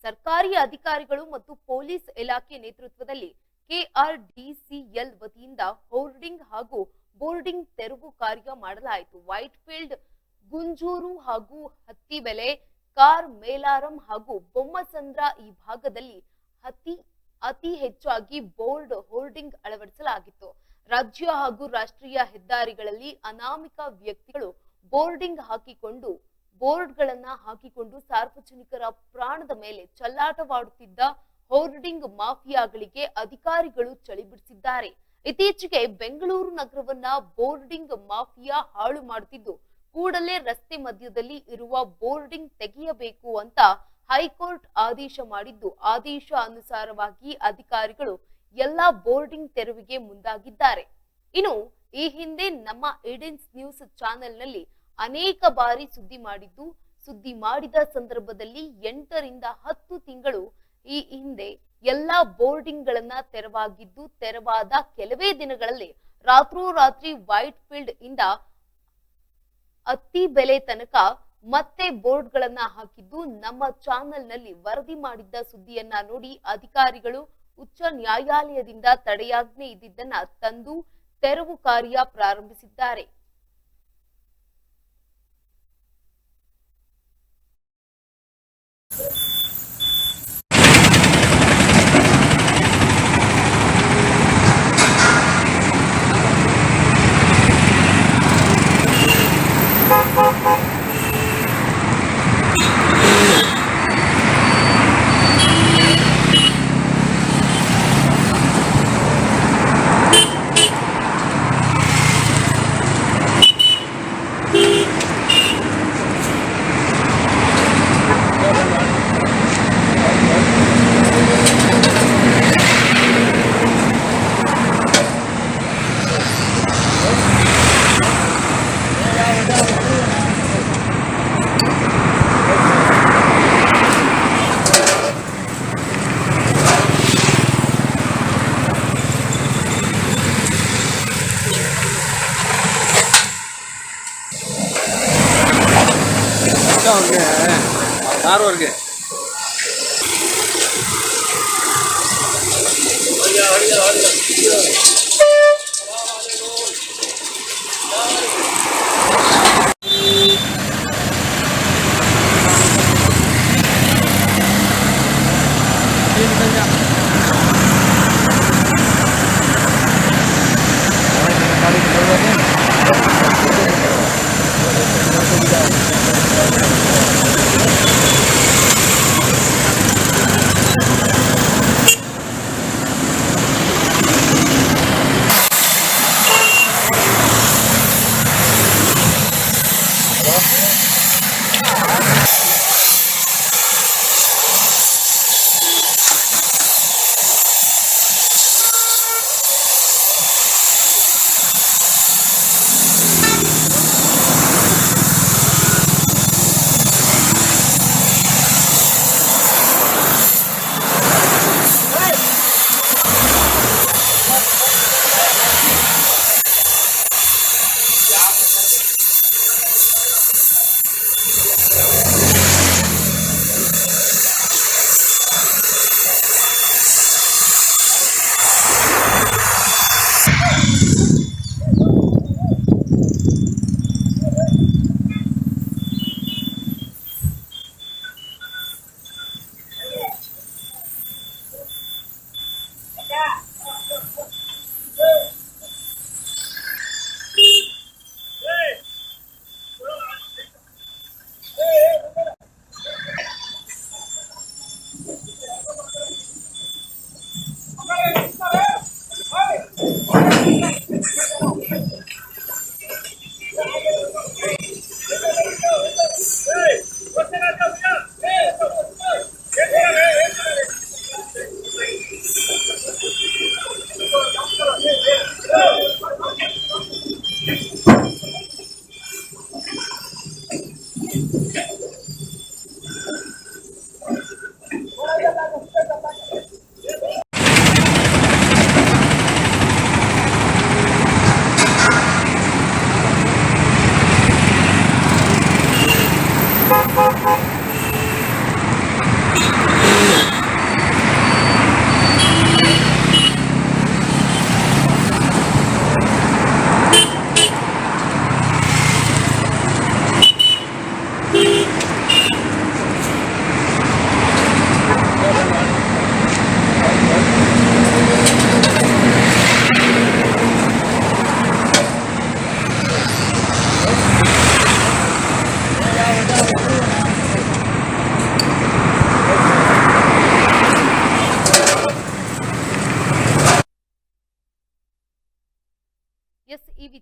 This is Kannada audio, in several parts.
ಸರ್ಕಾರಿ ಅಧಿಕಾರಿಗಳು ಮತ್ತು ಪೊಲೀಸ್ ಇಲಾಖೆ ನೇತೃತ್ವದಲ್ಲಿ ಕೆಆರ್ಡಿಸಿಎಲ್ ವತಿಯಿಂದ ಹೋರ್ಡಿಂಗ್ ಹಾಗೂ ಬೋರ್ಡಿಂಗ್ ತೆರವು ಕಾರ್ಯ ಮಾಡಲಾಯಿತು. ವೈಟ್ಫೀಲ್ಡ್, ಗುಂಜೂರು ಹಾಗೂ ಹತ್ತಿಬೆಲೆ, ಕಾರ್ ಮೇಲಾರಂ ಹಾಗೂ ಬೊಮ್ಮಸಂದ್ರ ಈ ಭಾಗದಲ್ಲಿ ಅತಿ ಹೆಚ್ಚಾಗಿ ಬೋರ್ಡ್ ಹೋರ್ಡಿಂಗ್ ಅಳವಡಿಸಲಾಗಿತ್ತು. ರಾಜ್ಯ ಹಾಗೂ ರಾಷ್ಟ್ರೀಯ ಹೆದ್ದಾರಿಗಳಲ್ಲಿ ಅನಾಮಿಕ ವ್ಯಕ್ತಿಗಳು ಬೋರ್ಡ್ಗಳನ್ನ ಹಾಕಿಕೊಂಡು ಸಾರ್ವಜನಿಕರ ಪ್ರಾಣದ ಮೇಲೆ ಚೆಲ್ಲಾಟವಾಡುತ್ತಿದ್ದ ಹೋರ್ಡಿಂಗ್ ಮಾಫಿಯಾಗಳಿಗೆ ಅಧಿಕಾರಿಗಳು ಚಳಿ ಬಿಡಿಸಿದ್ದಾರೆ. ಇತ್ತೀಚೆಗೆ ಬೆಂಗಳೂರು ನಗರವನ್ನ ಬೋರ್ಡಿಂಗ್ ಮಾಫಿಯಾ ಹಾಳು ಮಾಡುತ್ತಿದ್ದು, ಕೂಡಲೇ ರಸ್ತೆ ಮಧ್ಯದಲ್ಲಿ ಇರುವ ಬೋರ್ಡಿಂಗ್ ತೆಗೆಯಬೇಕು ಅಂತ ಹೈಕೋರ್ಟ್ ಆದೇಶ ಮಾಡಿದ್ದು, ಆದೇಶ ಅನುಸಾರವಾಗಿ ಅಧಿಕಾರಿಗಳು ಎಲ್ಲಾ ಬೋರ್ಡಿಂಗ್ ತೆರವಿಗೆ ಮುಂದಾಗಿದ್ದಾರೆ. ಇನ್ನು ಈ ಹಿಂದೆ ನಮ್ಮ ಏಡೆನ್ಸ್ ನ್ಯೂಸ್ ಚಾನೆಲ್ನಲ್ಲಿ ಅನೇಕ ಬಾರಿ ಸುದ್ದಿ ಮಾಡಿದ ಸಂದರ್ಭದಲ್ಲಿ 8 ರಿಂದ 10 ತಿಂಗಳು ಈ ಹಿಂದೆ ಎಲ್ಲಾ ಬೋರ್ಡಿಂಗ್ ಗಳನ್ನ ತೆರವಾಗಿದ್ದು, ತೆರವಾದ ಕೆಲವೇ ದಿನಗಳಲ್ಲಿ ರಾತ್ರೋರಾತ್ರಿ ವೈಟ್ ಫೀಲ್ಡ್ ಇಂದ ಅತ್ತಿಬೆಲೆ ತನಕ ಮತ್ತೆ ಬೋರ್ಡ್ ಗಳನ್ನ ಹಾಕಿದ್ದು, ನಮ್ಮ ಚಾನೆಲ್ ನಲ್ಲಿ ವರದಿ ಮಾಡಿದ್ದ ಸುದ್ದಿಯನ್ನ ನೋಡಿ ಅಧಿಕಾರಿಗಳು ಉಚ್ಚ ನ್ಯಾಯಾಲಯದಿಂದ ತಡೆಯಾಜ್ಞೆ ಇದ್ದಿದ್ದನ್ನ ತಂದು ತೆರವು ಕಾರ್ಯ ಪ್ರಾರಂಭಿಸಿದ್ದಾರೆ. Harus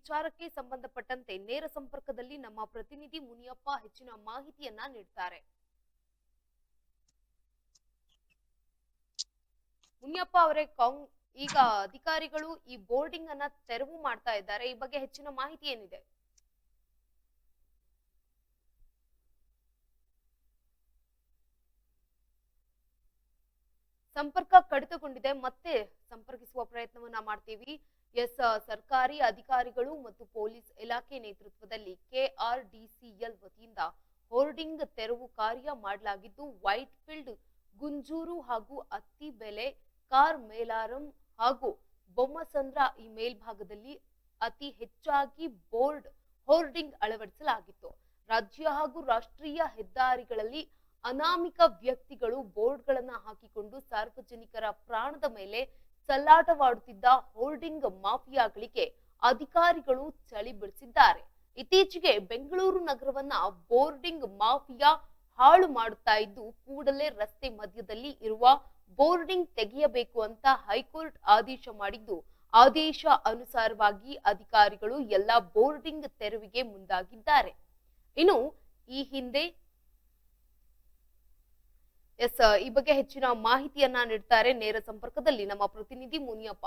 ವಿಚಾರಕ್ಕೆ ಸಂಬಂಧಪಟ್ಟಂತೆ ನೇರ ಸಂಪರ್ಕದಲ್ಲಿ ನಮ್ಮ ಪ್ರತಿನಿಧಿ ಮುನಿಯಪ್ಪ ಹೆಚ್ಚಿನ ಮಾಹಿತಿಯನ್ನ ನೀಡ್ತಾರೆ. ಮುನಿಯಪ್ಪ ಅವರೇ, ಈಗ ಅಧಿಕಾರಿಗಳು ಈ ಬೋರ್ಡಿಂಗ್ ಅನ್ನ ತೆರವು ಮಾಡ್ತಾ ಇದ್ದಾರೆ, ಈ ಬಗ್ಗೆ ಹೆಚ್ಚಿನ ಮಾಹಿತಿ ಏನಿದೆ? ಸಂಪರ್ಕ ಕಡಿತಗೊಂಡಿದೆ, ಮತ್ತೆ ಸಂಪರ್ಕಿಸುವ ಪ್ರಯತ್ನವನ್ನ ಮಾಡ್ತೀವಿ. ಸರ್ಕಾರಿ ಅಧಿಕಾರಿಗಳು ಮತ್ತು ಪೊಲೀಸ್ ಇಲಾಖೆ ನೇತೃತ್ವದಲ್ಲಿ KRDCL ವತಿಯಿಂದ ಹೋರ್ಡಿಂಗ್ ತೆರವು ಕಾರ್ಯ ಮಾಡಲಾಗಿದ್ದು, ವೈಟ್ ಫೀಲ್ಡ್, ಗುಂಜೂರು ಹಾಗೂ ಅತ್ತಿಬೆಲೆ, ಕಾರ್ ಮೇಲಾರಂ ಹಾಗೂ ಬೊಮ್ಮಸಂದ್ರ ಈ ಮೇಲ್ಭಾಗದಲ್ಲಿ ಅತಿ ಹೆಚ್ಚಾಗಿ ಹೋರ್ಡಿಂಗ್ ಅಳವಡಿಸಲಾಗಿತ್ತು. ರಾಜ್ಯ ಹಾಗೂ ರಾಷ್ಟ್ರೀಯ ಹೆದ್ದಾರಿಗಳಲ್ಲಿ ಅನಾಮಿಕ ವ್ಯಕ್ತಿಗಳು ಬೋರ್ಡ್ಗಳನ್ನ ಹಾಕಿಕೊಂಡು ಸಾರ್ವಜನಿಕರ ಪ್ರಾಣದ ಮೇಲೆ ಚಲ್ಲಾಟವಾಡುತ್ತಿದ್ದ ಹೋರ್ಡಿಂಗ್ ಮಾಫಿಯಾಗಳಿಗೆ ಅಧಿಕಾರಿಗಳು ಚಳಿ ಬಿಡಿಸಿದ್ದಾರೆ. ಇತ್ತೀಚೆಗೆ ಬೆಂಗಳೂರು ನಗರವನ್ನ ಬೋರ್ಡಿಂಗ್ ಮಾಫಿಯಾ ಹಾಳು ಮಾಡುತ್ತಾ ಇದ್ದು, ಕೂಡಲೇ ರಸ್ತೆ ಮಧ್ಯದಲ್ಲಿ ಇರುವ ಬೋರ್ಡಿಂಗ್ ತೆಗೆಯಬೇಕು ಅಂತ ಹೈಕೋರ್ಟ್ ಆದೇಶ ಮಾಡಿದ್ದು, ಆದೇಶ ಅನುಸಾರವಾಗಿ ಅಧಿಕಾರಿಗಳು ಎಲ್ಲ ಬೋರ್ಡಿಂಗ್ ತೆರವಿಗೆ ಮುಂದಾಗಿದ್ದಾರೆ. ಇನ್ನು ಈ ಹಿಂದೆ ಈ ಬಗ್ಗೆ ಹೆಚ್ಚಿನ ಮಾಹಿತಿಯನ್ನ ನೀಡ್ತಾರೆ ನೇರ ಸಂಪರ್ಕದಲ್ಲಿ ನಮ್ಮ ಪ್ರತಿನಿಧಿ ಮುನಿಯಪ್ಪ.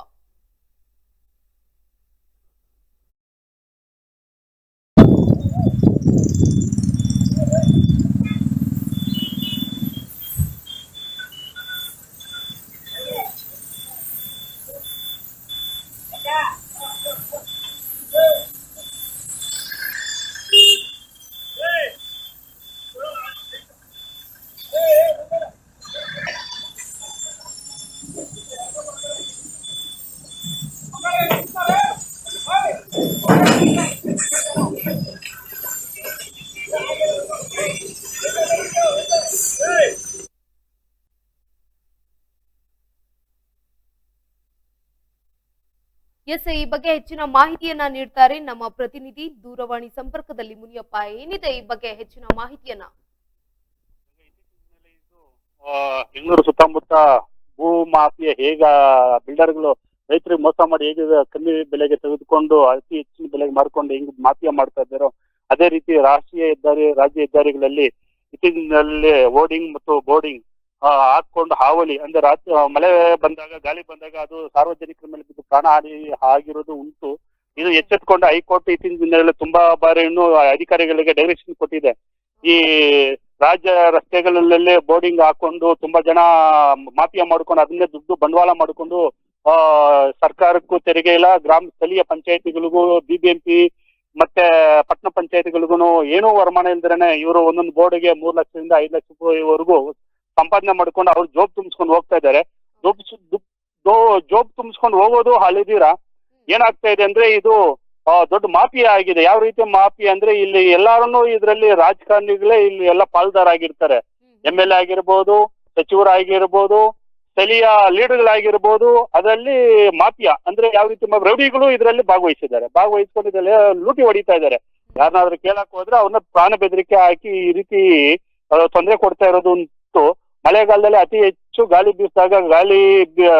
ಈ ಬಗ್ಗೆ ಹೆಚ್ಚಿನ ಮಾಹಿತಿಯನ್ನ ನೀಡ್ತಾರೆ ನಮ್ಮ ಪ್ರತಿನಿಧಿ ದೂರವಾಣಿ ಸಂಪರ್ಕದಲ್ಲಿ ಮುನಿಯಪ್ಪ. ಏನಿದೆ ಈ ಬಗ್ಗೆ ಹೆಚ್ಚಿನ ಮಾಹಿತಿಯನ್ನ? ಬೆಂಗಳೂರು ಸುತ್ತಮುತ್ತ ಭೂ ಮಾಫಿಯಾ ಹೇಗ ಬಿಲ್ಡರ್ಗಳು ರೈತರಿಗೆ ಮೋಸ ಮಾಡಿ ಹೇಗೆ ಕಮ್ಮಿ ಬೆಲೆಗೆ ತೆಗೆದುಕೊಂಡು ಅತಿ ಹೆಚ್ಚಿನ ಬೆಲೆಗೆ ಮಾರ್ಕೊಂಡು ಹೆಂಗ್ ಮಾಫಿಯಾ ಮಾಡ್ತಾ ಇದ್ದಾರೋ, ಅದೇ ರೀತಿ ರಾಷ್ಟ್ರೀಯ ಹೆದ್ದಾರಿ, ರಾಜ್ಯ ಹೆದ್ದಾರಿಗಳಲ್ಲಿ ಇತ್ತೀಚಿನಲ್ಲಿ ಹೋರ್ಡಿಂಗ್ ಮತ್ತು ಬೋರ್ಡಿಂಗ್ ಹಾಕೊಂಡು ಹಾವಳಿ ಅಂದ್ರೆ ರಾತ್ರಿ ಮಳೆ ಬಂದಾಗ, ಗಾಳಿ ಬಂದಾಗ ಅದು ಸಾರ್ವಜನಿಕರ ಮೇಲೆ ಬಿದ್ದು ಪ್ರಾಣ ಹಾನಿ ಆಗಿರೋದು ಉಂಟು. ಇದು ಎಚ್ಚೆತ್ತುಕೊಂಡು ಹೈಕೋರ್ಟ್ ಇತ್ತೀಚಿನ ದಿನಗಳಲ್ಲಿ ತುಂಬಾ ಬಾರಿ ಇನ್ನೂ ಅಧಿಕಾರಿಗಳಿಗೆ ಡೈರೆಕ್ಷನ್ ಕೊಟ್ಟಿದೆ. ಈ ರಾಜ್ಯ ರಸ್ತೆಗಳಲ್ಲೇ ಬೋರ್ಡಿಂಗ್ ಹಾಕೊಂಡು ತುಂಬಾ ಜನ ಮಾಫಿಯಾ ಮಾಡ್ಕೊಂಡು ಅದನ್ನೇ ದುಡ್ಡು ಬಂಡವಾಳ ಮಾಡಿಕೊಂಡು ಸರ್ಕಾರಕ್ಕೂ ತೆರಿಗೆ ಇಲ್ಲ, ಸ್ಥಳೀಯ ಪಂಚಾಯತಿಗಳಿಗೂ, BBMP ಮತ್ತೆ ಪಟ್ಟಣ ಪಂಚಾಯತಿಗಳಿಗೂ ಏನೂ ವರಮಾನ ಇಲ್ದೇನೆ ಇವರು ಒಂದೊಂದು ಬೋರ್ಡ್ಗೆ 3 ಲಕ್ಷದಿಂದ 5 ಲಕ್ಷ ರೂಪಾಯಿವರೆಗೂ ಸಂಪಾದನೆ ಮಾಡ್ಕೊಂಡು ಅವ್ರು ಜೋಬ್ ತುಂಬಿಸ್ಕೊಂಡು ಹೋಗ್ತಾ ಇದ್ದಾರೆ. ಜೋಬ್ ತುಂಬಿಸ್ಕೊಂಡು ಹೋಗೋದು ಹಳಿದೀರ ಏನಾಗ್ತಾ ಇದೆ ಅಂದ್ರೆ ಇದು ದೊಡ್ಡ ಮಾಫಿಯಾ ಆಗಿದೆ. ಯಾವ ರೀತಿ ಮಾಫಿಯಾ ಅಂದ್ರೆ ಇಲ್ಲಿ ಎಲ್ಲಾರನ್ನು ಇದರಲ್ಲಿ ರಾಜಕಾರಣಿಗಳೇ ಇಲ್ಲಿ ಎಲ್ಲ ಪಾಲ್ದಾರಾಗಿರ್ತಾರೆ. MLA ಆಗಿರ್ಬೋದು, ಸಚಿವರಾಗಿರ್ಬೋದು, ಸ್ಥಳೀಯ ಲೀಡರ್ಗಳಾಗಿರ್ಬೋದು. ಅದರಲ್ಲಿ ಮಾಫಿಯಾ ಅಂದ್ರೆ ಯಾವ ರೀತಿ ರೌಡಿಗಳು ಇದರಲ್ಲಿ ಭಾಗವಹಿಸ್ಕೊಂಡು ಇದರಲ್ಲಿ ಲೂಟಿ ಹೊಡಿತಾ ಇದ್ದಾರೆ. ಯಾರನ್ನಾದ್ರೂ ಕೇಳಕ್ ಹೋದ್ರೆ ಅವ್ರನ್ನ ಪ್ರಾಣ ಬೆದರಿಕೆ ಹಾಕಿ ಈ ರೀತಿ ತೊಂದರೆ ಕೊಡ್ತಾ ಇರೋದು ಉಂಟು. ಮಳೆಗಾಲದಲ್ಲಿ ಅತಿ ಹೆಚ್ಚು ಗಾಳಿ ಬೀಸಿದಾಗ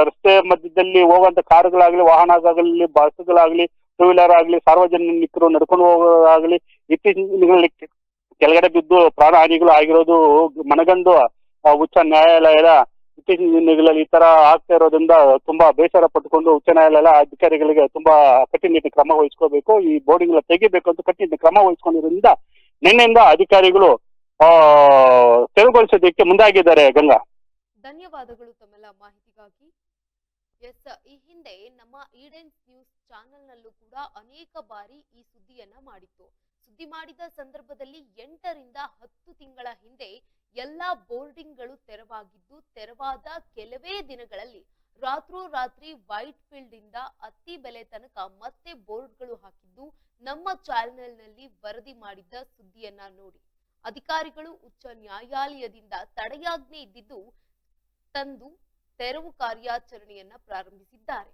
ರಸ್ತೆ ಮಧ್ಯದಲ್ಲಿ ಹೋಗುವಂತ ಕಾರುಗಳಾಗ್ಲಿ, ವಾಹನಗಳಾಗ್ಲಿ, ಬಸ್ಗಳಾಗ್ಲಿ, ಟೂ ವೀಲರ್ ಆಗ್ಲಿ, ಸಾರ್ವಜನಿಕರು ನಡ್ಕೊಂಡು ಹೋಗೋದಾಗ್ಲಿ ಇತ್ತೀಚಿನ ದಿನಗಳಲ್ಲಿ ಕೆಳಗಡೆ ಬಿದ್ದು ಪ್ರಾಣ ಹಾನಿಗಳು ಆಗಿರೋದು ಮನಗಂಡು ಉಚ್ಚ ನ್ಯಾಯಾಲಯದ ಇತ್ತೀಚಿನ ದಿನಗಳಲ್ಲಿ ಈ ತರ ಆಗ್ತಾ ಇರೋದ್ರಿಂದ ತುಂಬಾ ಬೇಸರ ಪಟ್ಟುಕೊಂಡು ಉಚ್ಚ ನ್ಯಾಯಾಲಯ ಅಧಿಕಾರಿಗಳಿಗೆ ತುಂಬಾ ಕಟ್ಟುನಿಟ್ಟಿನ ಕ್ರಮ ವಹಿಸ್ಕೋಬೇಕು, ಈ ಬೋರ್ಡಿಂಗ್ ತೆಗಿಬೇಕು ಅಂತ ಕಟ್ಟುನಿಟ್ಟಿನ ಕ್ರಮ ವಹಿಸ್ಕೊಂಡಿರೋದ್ರಿಂದ ನಿನ್ನೆಯಿಂದ ಅಧಿಕಾರಿಗಳು ತೆರವುಗೊಳಿಸೋದಕ್ಕೆ ಮುಂದಾಗಿದ್ದಾರೆ. ಗಂಗಾ, ಧನ್ಯವಾದಗಳು ತಮ್ಮೆಲ್ಲ ಮಾಹಿತಿಗಾಗಿ. ಈ ಹಿಂದೆ ನಮ್ಮ ಈಡೆನ್ಸ್ ನ್ಯೂಸ್ ಚಾನೆಲ್ ನಲ್ಲೂ ಕೂಡ ಅನೇಕ ಬಾರಿ ಈ ಸುದ್ದಿಯನ್ನ ಮಾಡಿತ್ತು. ಸುದ್ದಿ ಮಾಡಿದ ಸಂದರ್ಭದಲ್ಲಿ 8 ರಿಂದ 10 ತಿಂಗಳ ಹಿಂದೆ ಎಲ್ಲಾ ಬೋರ್ಡಿಂಗ್ಗಳು ತೆರವಾಗಿದ್ದು, ತೆರವಾದ ಕೆಲವೇ ದಿನಗಳಲ್ಲಿ ರಾತ್ರೋರಾತ್ರಿ ವೈಟ್ ಫೀಲ್ಡ್ ಇಂದ ಅತ್ತಿಬೆಲೆ ತನಕ ಮತ್ತೆ ಬೋರ್ಡ್ಗಳು ಹಾಕಿದ್ದು ನಮ್ಮ ಚಾನೆಲ್ ನಲ್ಲಿ ವರದಿ ಮಾಡಿದ್ದ ಸುದ್ದಿಯನ್ನ ನೋಡಿ ಅಧಿಕಾರಿಗಳು ಉಚ್ಚ ನ್ಯಾಯಾಲಯದಿಂದ ತಡೆಯಾಜ್ಞೆ ಇದ್ದಿದ್ದು ತಂದು ತೆರವು ಕಾರ್ಯಾಚರಣೆಯನ್ನ ಪ್ರಾರಂಭಿಸಿದ್ದಾರೆ.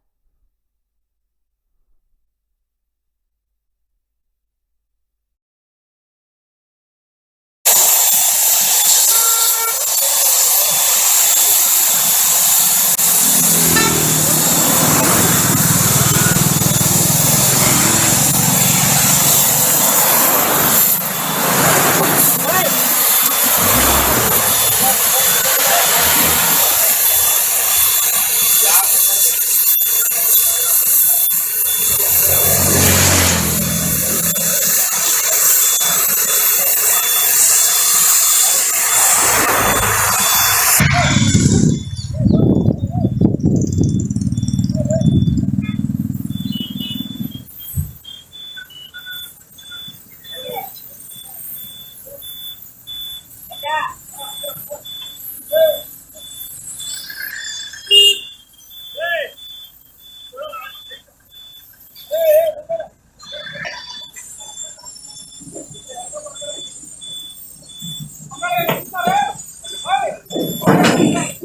ಸರ್